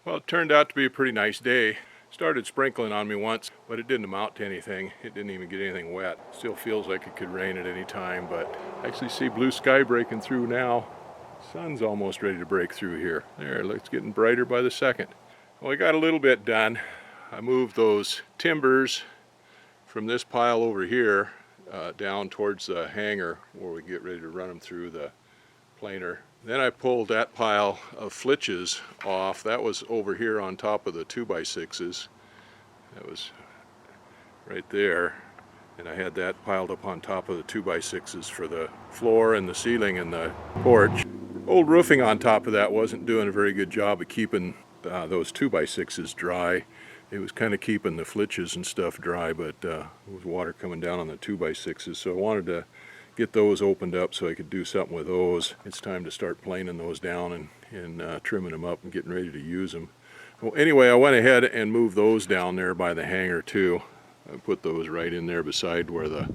Well, it turned out to be a pretty nice day. Started sprinkling on me once, but it didn't amount to anything. It didn't even get anything wet. Still feels like it could rain at any time, but I actually see blue sky breaking through now. Sun's almost ready to break through here. There, it's getting brighter by the second. Well, I got a little bit done. I moved those timbers from this pile over here down towards the hangar where we get ready to run them through the planer. Then I pulled that pile of flitches off. That was over here on top of the 2x6s. That was right there. And I had that piled up on top of the 2x6s for the floor and the ceiling and the porch. Old roofing on top of that wasn't doing a very good job of keeping those 2x6s dry. It was kind of keeping the flitches and stuff dry, but there was water coming down on the 2x6s, so I wanted to get those opened up so I could do something with those. It's time to start planing those down and trimming them up and getting ready to use them. Well, anyway, I went ahead and moved those down there by the hangar too. I put those right in there beside where the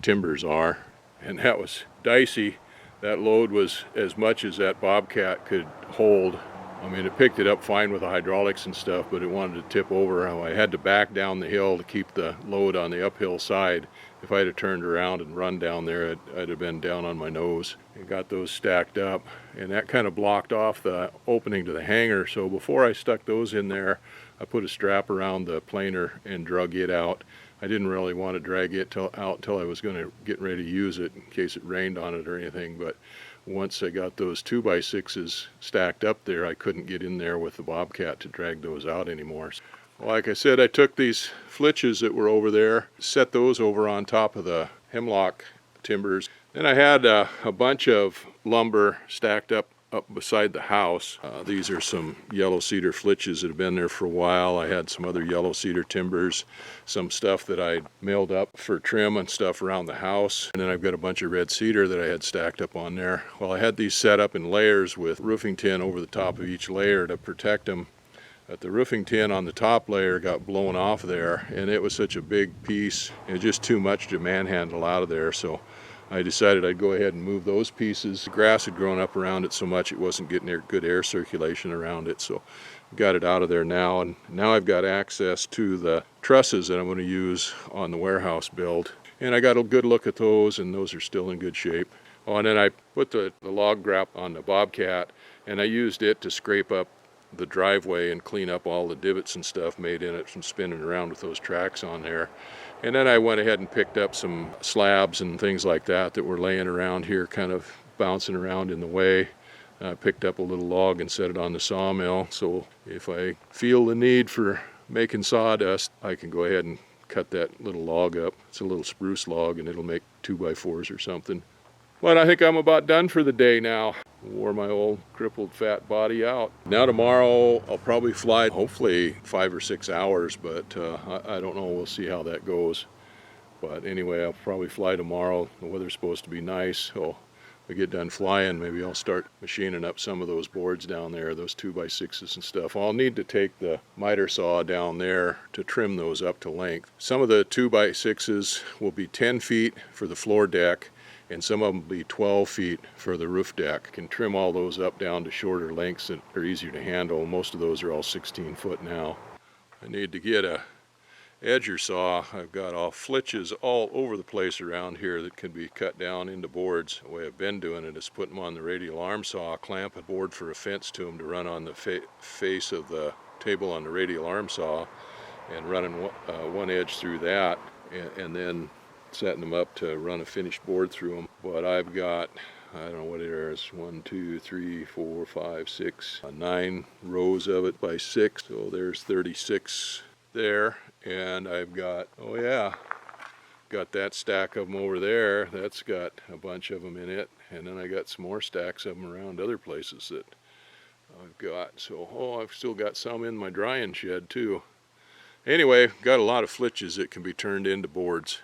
timbers are, and that was dicey. That load was as much as that Bobcat could hold. I mean, it picked it up fine with the hydraulics and stuff, but it wanted to tip over. I had to back down the hill to keep the load on the uphill side. If I'd have turned around and run down there, I'd have been down on my nose. I got those stacked up, and that kind of blocked off the opening to the hangar. So before I stuck those in there, I put a strap around the planer and drug it out. I didn't really want to drag it out till I was going to get ready to use it in case it rained on it or anything, but once I got those 2x6s stacked up there, I couldn't get in there with the Bobcat to drag those out anymore. Well, like I said, I took these flitches that were over there, set those over on top of the hemlock timbers. Then I had a bunch of lumber stacked up beside the house. These are some yellow cedar flitches that have been there for a while. I had some other yellow cedar timbers, some stuff that I milled up for trim and stuff around the house. And then I've got a bunch of red cedar that I had stacked up on there. Well, I had these set up in layers with roofing tin over the top of each layer to protect them. But the roofing tin on the top layer got blown off there, and it was such a big piece, and just too much to manhandle out of there. So I decided I'd go ahead and move those pieces. The grass had grown up around it so much it wasn't getting good air circulation around it, so got it out of there now. And now I've got access to the trusses that I'm going to use on the warehouse build. And I got a good look at those, and those are still in good shape. Oh, and then I put the log grap on the Bobcat, and I used it to scrape up the driveway and clean up all the divots and stuff made in it from spinning around with those tracks on there. And then I went ahead and picked up some slabs and things like that were laying around here, kind of bouncing around in the way. I picked up a little log and set it on the sawmill, so if I feel the need for making sawdust, I can go ahead and cut that little log up. It's a little spruce log, and it'll make 2x4s or something. But I think I'm about done for the day now. Wore my old crippled fat body out. Now tomorrow I'll probably fly, hopefully 5 or 6 hours, but I don't know. We'll see how that goes. But anyway, I'll probably fly tomorrow. The weather's supposed to be nice, so we get done flying, maybe I'll start machining up some of those boards down there, those 2x6s and stuff. I'll need to take the miter saw down there to trim those up to length. Some of the 2x6s will be 10 feet for the floor deck, and some of them will be 12 feet for the roof deck. I can trim all those up down to shorter lengths that are easier to handle. Most of those are all 16 foot now. I need to get a edger saw. I've got all flitches all over the place around here that can be cut down into boards. The way I've been doing it is putting them on the radial arm saw, clamp a board for a fence to them to run on the face of the table on the radial arm saw, and running one edge through that, and then setting them up to run a finished board through them. But I've got, I don't know what it is, 1, 2, 3, 4, 5, 6, 9 rows of it by 6, so there's 36 there. And I've got, oh yeah, got that stack of them over there. That's got a bunch of them in it, and then I got some more stacks of them around other places that I've got. So, oh, I've still got some in my drying shed too. Anyway, got a lot of flitches that can be turned into boards.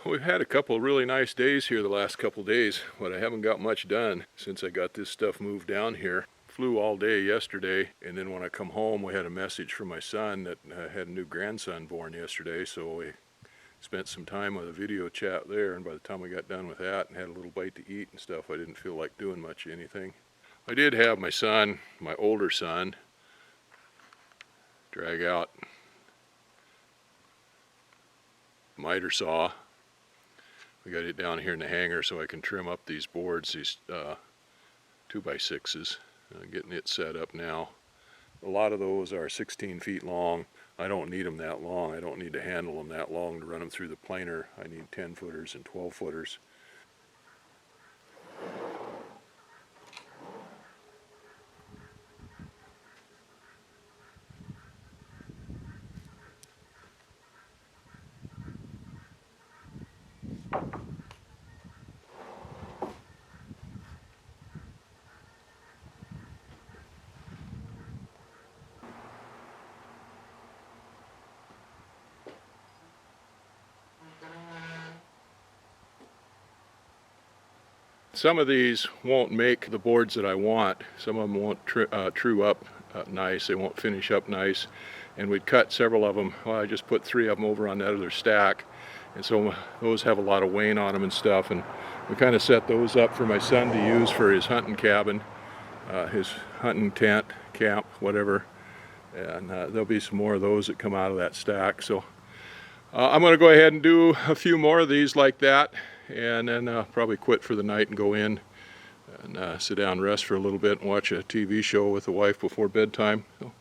We've had a couple of really nice days here the last couple of days, but I haven't got much done since I got this stuff moved down here. Flew all day yesterday, and then when I come home we had a message from my son that had a new grandson born yesterday, so we spent some time with a video chat there, and by the time we got done with that and had a little bite to eat and stuff, I didn't feel like doing much anything. I did have my son, my older son, drag out the miter saw. We got it down here in the hangar so I can trim up these boards, these 2x6s. Getting it set up now. A lot of those are 16 feet long. I don't need them that long. I don't need to handle them that long to run them through the planer. I need 10 footers and 12 footers. Some of these won't make the boards that I want. Some of them won't true up nice. They won't finish up nice. And we'd cut several of them. Well, I just put 3 of them over on that other stack. And so those have a lot of wane on them and stuff. And we kind of set those up for my son to use for his hunting cabin, his hunting tent, camp, whatever. And there'll be some more of those that come out of that stack. So I'm going to go ahead and do a few more of these like that, and then probably quit for the night and go in and sit down and rest for a little bit and watch a TV show with the wife before bedtime. So.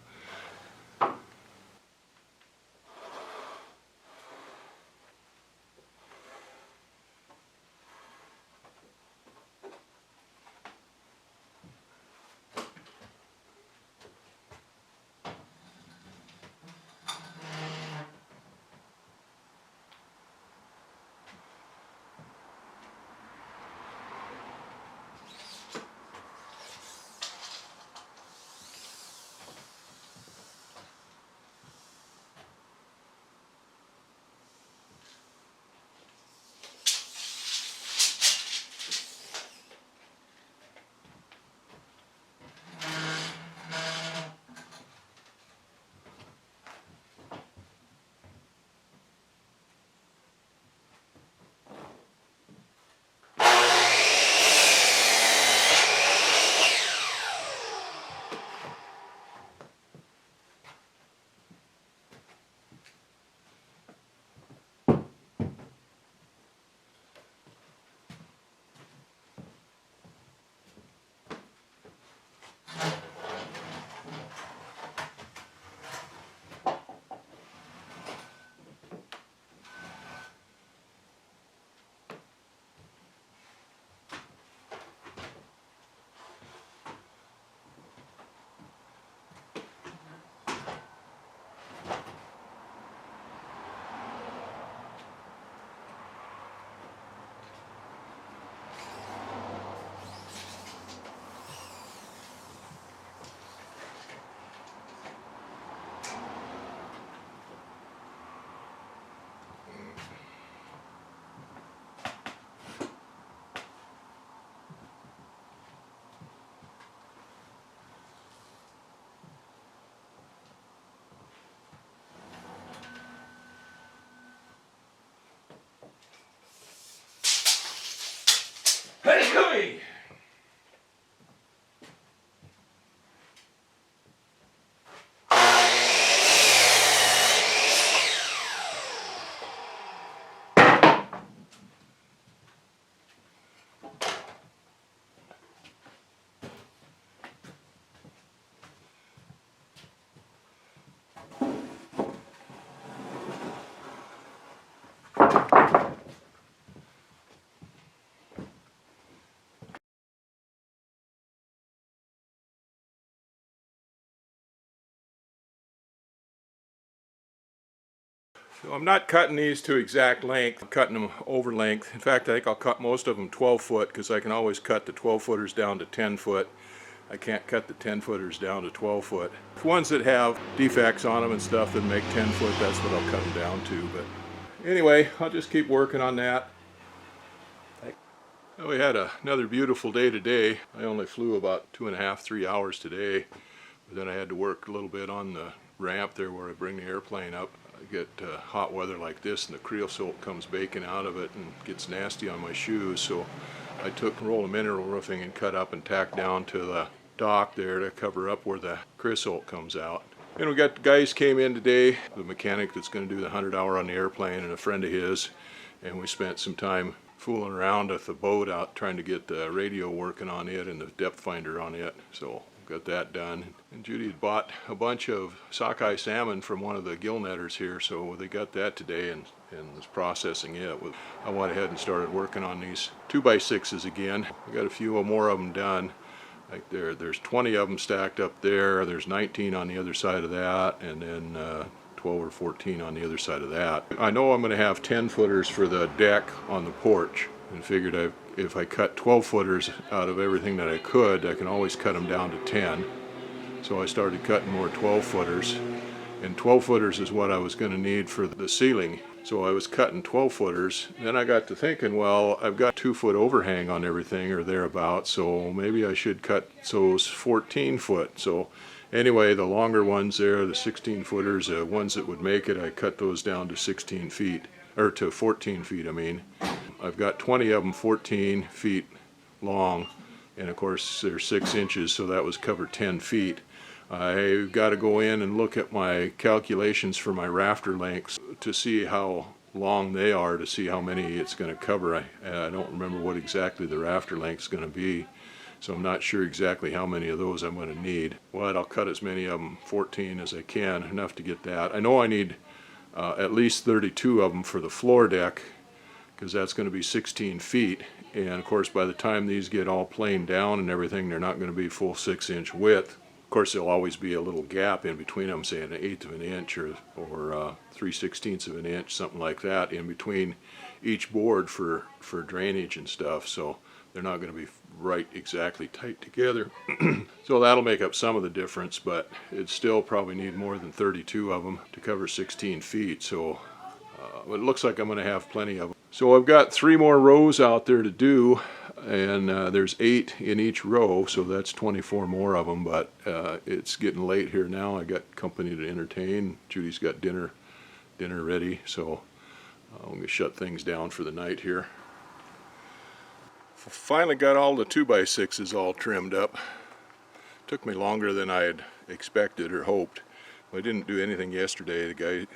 Hey! So I'm not cutting these to exact length, I'm cutting them over length. In fact, I think I'll cut most of them 12 foot because I can always cut the 12 footers down to 10 foot. I can't cut the 10 footers down to 12 foot. The ones that have defects on them and stuff that make 10 foot, that's what I'll cut them down to. But anyway, I'll just keep working on that. Well, we had another beautiful day today. I only flew about 2.5, 3 hours today. But then I had to work a little bit on the ramp there where I bring the airplane up. I get hot weather like this and the creosote comes baking out of it and gets nasty on my shoes. So I took roll of mineral roofing and cut up and tacked down to the stock there to cover up where the creosote comes out. And we got the guys came in today, the mechanic that's going to do the 100-hour on the airplane and a friend of his, and we spent some time fooling around with the boat out trying to get the radio working on it and the depth finder on it. So got that done. And Judy had bought a bunch of sockeye salmon from one of the gill netters here, so they got that today and was processing it. I went ahead and started working on these 2x6s again. We got a few more of them done. Like there's 20 of them stacked up there. There's 19 on the other side of that, and then 12 or 14 on the other side of that. I know I'm going to have 10 footers for the deck on the porch, and figured if I cut 12 footers out of everything that I could, I can always cut them down to 10. So I started cutting more 12 footers, and 12 footers is what I was going to need for the ceiling. So I was cutting 12 footers. Then I got to thinking, well, I've got 2-foot overhang on everything or thereabouts, so maybe I should cut those 14 foot. So anyway, the longer ones there, the 16 footers, ones that would make it, I cut those down to 16 feet, or to 14 feet, I mean. I've got 20 of them 14 feet long, and of course they're 6 inches, so that was covered 10 feet. I've got to go in and look at my calculations for my rafter lengths to see how long they are, to see how many it's going to cover. I don't remember what exactly the rafter length is going to be, so I'm not sure exactly how many of those I'm going to need. Well, I'll cut as many of them, 14 as I can, enough to get that. I know I need at least 32 of them for the floor deck, because that's going to be 16 feet, and of course by the time these get all planed down and everything, they're not going to be full 6-inch width. Of course there'll always be a little gap in between them, say an 1/8 of an inch or 3/16 of an inch, something like that, in between each board for drainage and stuff, so they're not going to be right exactly tight together. So that'll make up some of the difference, but it still probably need more than 32 of them to cover 16 feet, so it looks like I'm going to have plenty of them. So I've got 3 more rows out there to do, and there's 8 in each row, so that's 24 more of them, but it's getting late here now. I got company to entertain. Judy's got dinner ready, so I'm going to shut things down for the night here. Finally got all the 2x6s all trimmed up. Took me longer than I had expected or hoped. I didn't do anything yesterday. The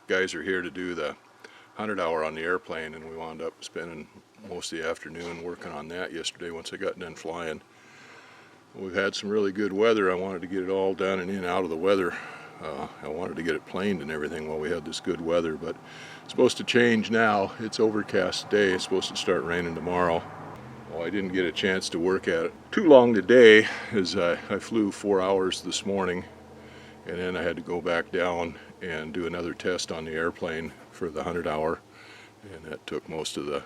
guys are here to do the 100-hour on the airplane, and we wound up spending most of the afternoon working on that yesterday once I got done flying. We've had some really good weather. I wanted to get it all done and in out of the weather. I wanted to get it planed and everything while we had this good weather, but it's supposed to change now. It's overcast today. It's supposed to start raining tomorrow. Well, I didn't get a chance to work at it too long today, as I flew 4 hours this morning, and then I had to go back down and do another test on the airplane for the 100-hour, and that took most of the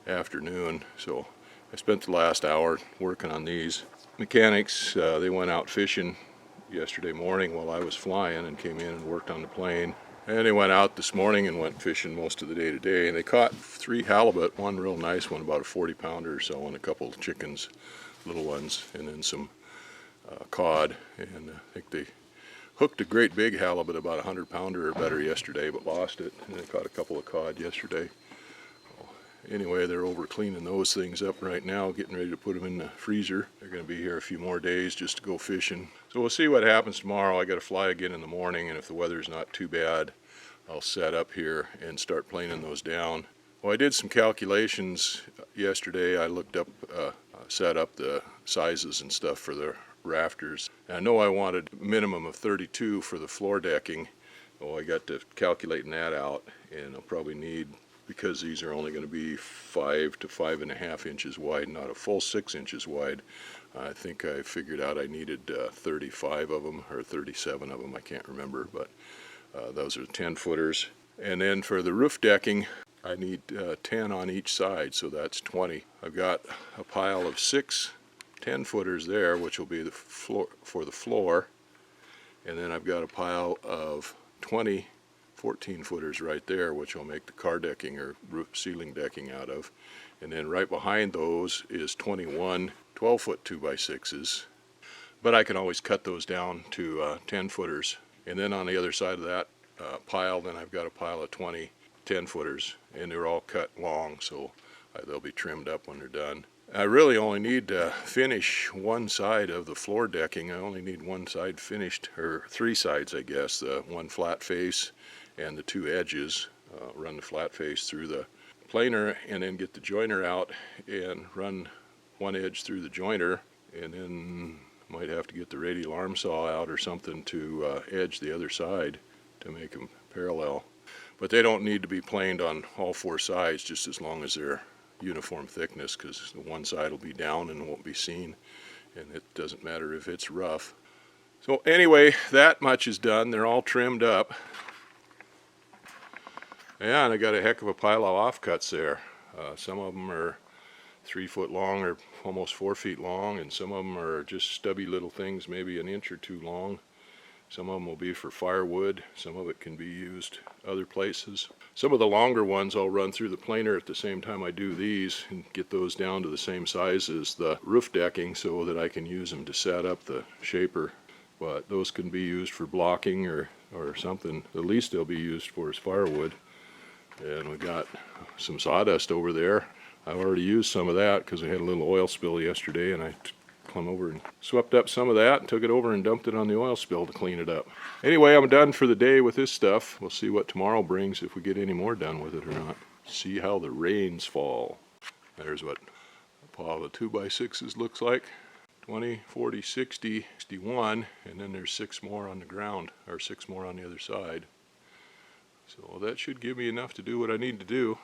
afternoon. So I spent the last hour working on these. Mechanics, they went out fishing yesterday morning while I was flying and came in and worked on the plane. And they went out this morning and went fishing most of the day today, and they caught 3 halibut, one real nice one, about a 40-pounder or so, and a couple of chickens, little ones, and then some cod. And I think they hooked a great big halibut, about a 100-pounder or better yesterday, but lost it, and they caught a couple of cod yesterday. Anyway, they're over cleaning those things up right now, getting ready to put them in the freezer. They're going to be here a few more days just to go fishing. So we'll see what happens tomorrow. I got to fly again in the morning, and if the weather's not too bad, I'll set up here and start planing those down. Well, I did some calculations yesterday. I looked up, set up the sizes and stuff for the rafters. And I know I wanted a minimum of 32 for the floor decking. Well, I got to calculating that out, and I'll probably need, because these are only going to be 5 to 5.5 inches wide, not a full 6 inches wide. I think I figured out I needed 35 of them, or 37 of them, I can't remember, but those are 10 footers. And then for the roof decking, I need 10 on each side, so that's 20. I've got a pile of 6 10 footers there, which will be the floor, for the floor, and then I've got a pile of 20 14 footers right there, which I'll make the car decking or roof ceiling decking out of. And then right behind those is 21 12-foot 2x6s, but I can always cut those down to 10 footers. And then on the other side of that pile, then I've got a pile of 20 10 footers, and they're all cut long, so they'll be trimmed up when they're done. I really only need to finish one side of the floor decking. I only need one side finished, or three sides I guess, the one flat face and the two edges. Run the flat face through the planer and then get the joiner out and run one edge through the joiner, and then might have to get the radial arm saw out or something to edge the other side to make them parallel. But they don't need to be planed on all four sides, just as long as they're uniform thickness, because the one side will be down and won't be seen, and it doesn't matter if it's rough. So anyway, that much is done. They're all trimmed up. Yeah, and I got a heck of a pile of offcuts there. Some of them are 3 foot long or almost 4 feet long, and some of them are just stubby little things, maybe an inch or two long. Some of them will be for firewood. Some of it can be used other places. Some of the longer ones I'll run through the planer at the same time I do these and get those down to the same size as the roof decking so that I can use them to set up the shaper. But those can be used for blocking or something. The least they'll be used for is firewood. And we got some sawdust over there. I've already used some of that because I had a little oil spill yesterday, and I come over and swept up some of that and took it over and dumped it on the oil spill to clean it up. Anyway, I'm done for the day with this stuff. We'll see what tomorrow brings, if we get any more done with it or not. See how the rains fall. There's what a pile of 2x6s looks like. 20, 40, 60, 61, and then there's 6 more on the ground, or 6 more on the other side. So that should give me enough to do what I need to do.